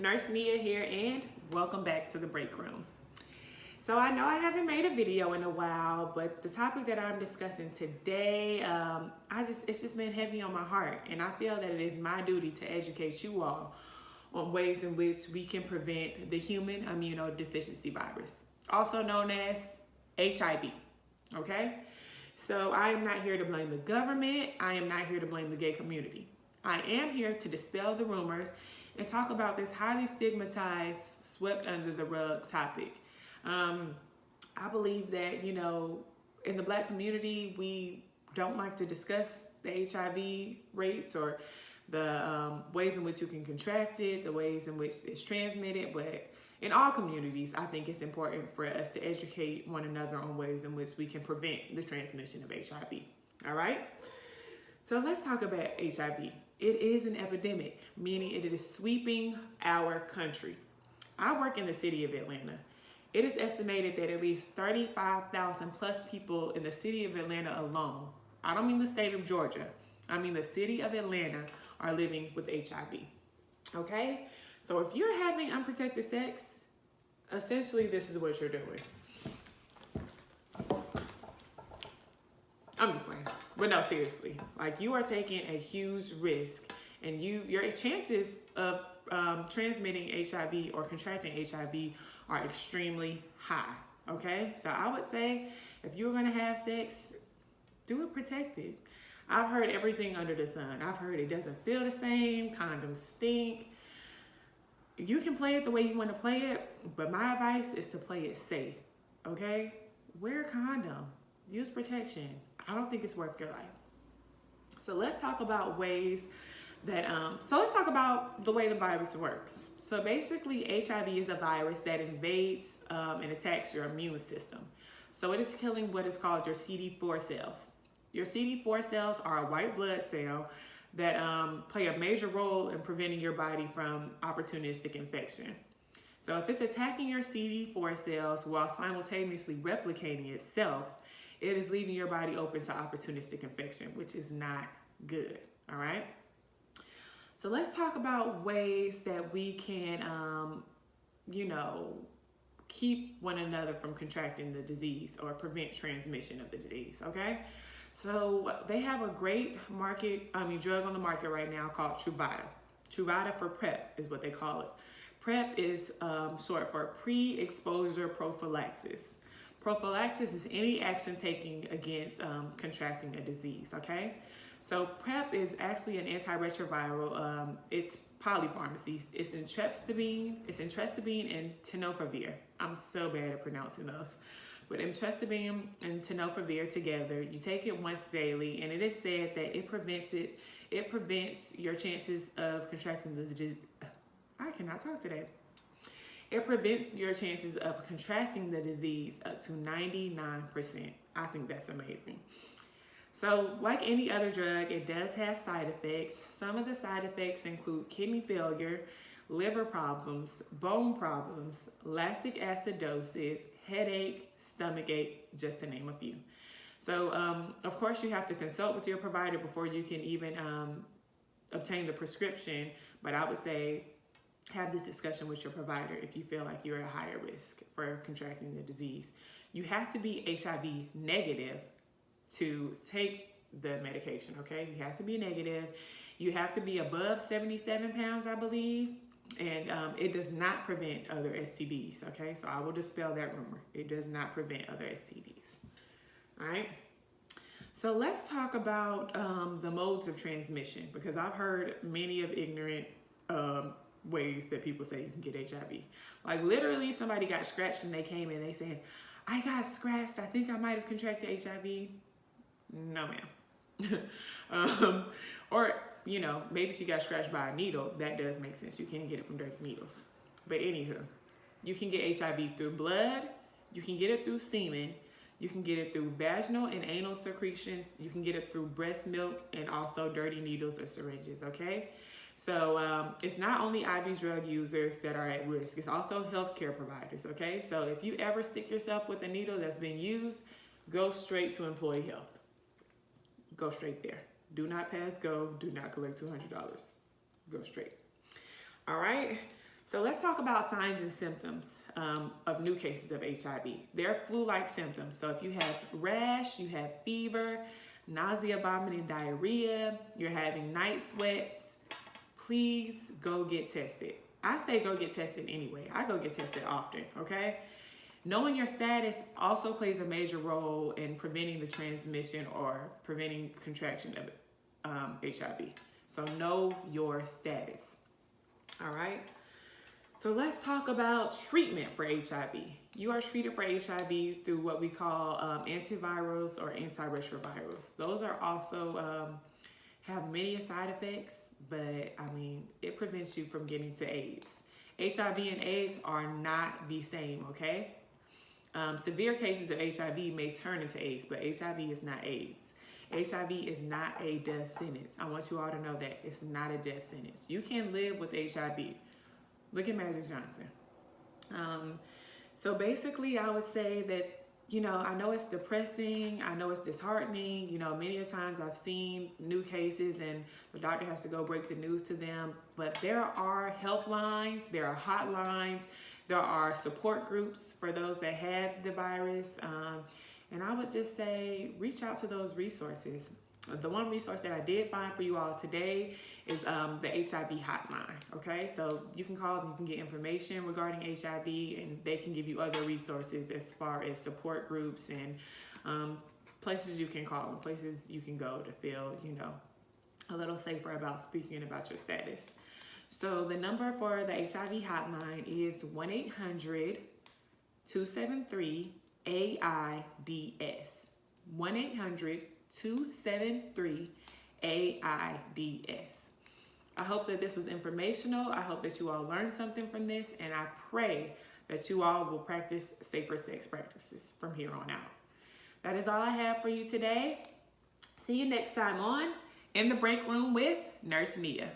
Nurse Nia here, and welcome back to the break room. So I know I haven't made a video in a while, but the topic that I'm discussing today, it's just been heavy on my heart, and I feel that it is my duty to educate you all on ways in which we can prevent the human immunodeficiency virus, also known as HIV. Okay? So I am not here to blame the government. I am not here to blame the gay community. I am here to dispel the rumors and talk about this highly stigmatized, swept under the rug topic. I believe that, in the Black community, we don't like to discuss the HIV rates or the ways in which you can contract it, the ways in which it's transmitted, but in all communities, I think it's important for us to educate one another on ways in which we can prevent the transmission of HIV. All right? So let's talk about HIV. It is an epidemic, meaning it is sweeping our country. I work in the city of Atlanta. It is estimated that at least 35,000 plus people in the city of Atlanta alone, I don't mean the state of Georgia, I mean the city of Atlanta, are living with HIV. Okay? So if you're having unprotected sex, essentially this is what you're doing. I'm just playing. But no, seriously. Like, you are taking a huge risk, and your chances of transmitting HIV or contracting HIV are extremely high. Okay? So I would say if you're going to have sex, do it protected. I've heard everything under the sun. I've heard it doesn't feel the same, condoms stink. You can play it the way you want to play it, but my advice is to play it safe. Okay? Wear a condom. Use protection. I don't think it's worth your life. So let's talk about ways that, let's talk about the way the virus works. So basically, HIV is a virus that invades and attacks your immune system. So it is killing what is called your CD4 cells. Your CD4 cells are a white blood cell that play a major role in preventing your body from opportunistic infection. So if it's attacking your CD4 cells while simultaneously replicating itself, it is leaving your body open to opportunistic infection, which is not good, all right? So let's talk about ways that we can, keep one another from contracting the disease or prevent transmission of the disease, okay? So they have a great drug on the market right now called Truvada. Truvada for PrEP is what they call it. PrEP is short for pre-exposure prophylaxis. Prophylaxis is any action taken against contracting a disease, okay? So PrEP is actually an antiretroviral. It's polypharmacy. It's emtricitabine and tenofovir. I'm so bad at pronouncing those. But emtricitabine and tenofovir together, you take it once daily, and it is said that it prevents your chances of contracting this disease. I cannot talk today. It prevents your chances of contracting the disease up to 99%. I think that's amazing. So like any other drug, it does have side effects. Some of the side effects include kidney failure, liver problems, bone problems, lactic acidosis, headache, stomachache, just to name a few. So of course you have to consult with your provider before you can even obtain the prescription, but I would say have this discussion with your provider if you feel like you're at higher risk for contracting the disease. You have to be HIV negative to take the medication, okay? You have to be negative. You have to be above 77 pounds, I believe, and it does not prevent other STDs, okay? So I will dispel that rumor. It does not prevent other STDs, all right? So let's talk about the modes of transmission, because I've heard many of ignorant ways that people say you can get HIV. Like, literally somebody got scratched and they came in and they said, I got scratched, I think I might have contracted HIV. No, ma'am. Or, maybe she got scratched by a needle. That does make sense. You can't get it from dirty needles. But anywho, you can get HIV through blood, you can get it through semen, you can get it through vaginal and anal secretions, you can get it through breast milk, and also dirty needles or syringes, okay? So it's not only IV drug users that are at risk, it's also healthcare providers, okay? So if you ever stick yourself with a needle that's been used, go straight to employee health. Go straight there. Do not pass go, do not collect $200. Go straight. All right? So let's talk about signs and symptoms of new cases of HIV. They're flu-like symptoms. So if you have rash, you have fever, nausea, vomiting, diarrhea, you're having night sweats, please go get tested. I say go get tested anyway. I go get tested often, okay? Knowing your status also plays a major role in preventing the transmission or preventing contraction of HIV. So know your status, all right? So let's talk about treatment for HIV. You are treated for HIV through what we call antivirals or antiretrovirals. Those are also have many side effects, but I mean, it prevents you from getting to AIDS. HIV and AIDS are not the same, okay? Severe cases of HIV may turn into AIDS, but HIV is not AIDS. HIV is not a death sentence. I want you all to know that it's not a death sentence. You can live with HIV. Look at Magic Johnson. So basically, I would say that, you know, I know it's depressing. I know it's disheartening. You know, many times I've seen new cases and the doctor has to go break the news to them. But there are helplines, there are hotlines, there are support groups for those that have the virus. And I would just say, reach out to those resources. The one resource that I did find for you all today is the HIV hotline, okay? So you can call them, you can get information regarding HIV, and they can give you other resources as far as support groups and places you can call and places you can go to feel, you know, a little safer about speaking about your status. So the number for the HIV hotline is 1-800-273-AIDS. 1-800-273-AIDS. I hope that this was informational. I hope that you all learned something from this, and I pray that you all will practice safer sex practices from here on out. That is all I have for you today. See you next time on In the Break Room with Nurse Nia.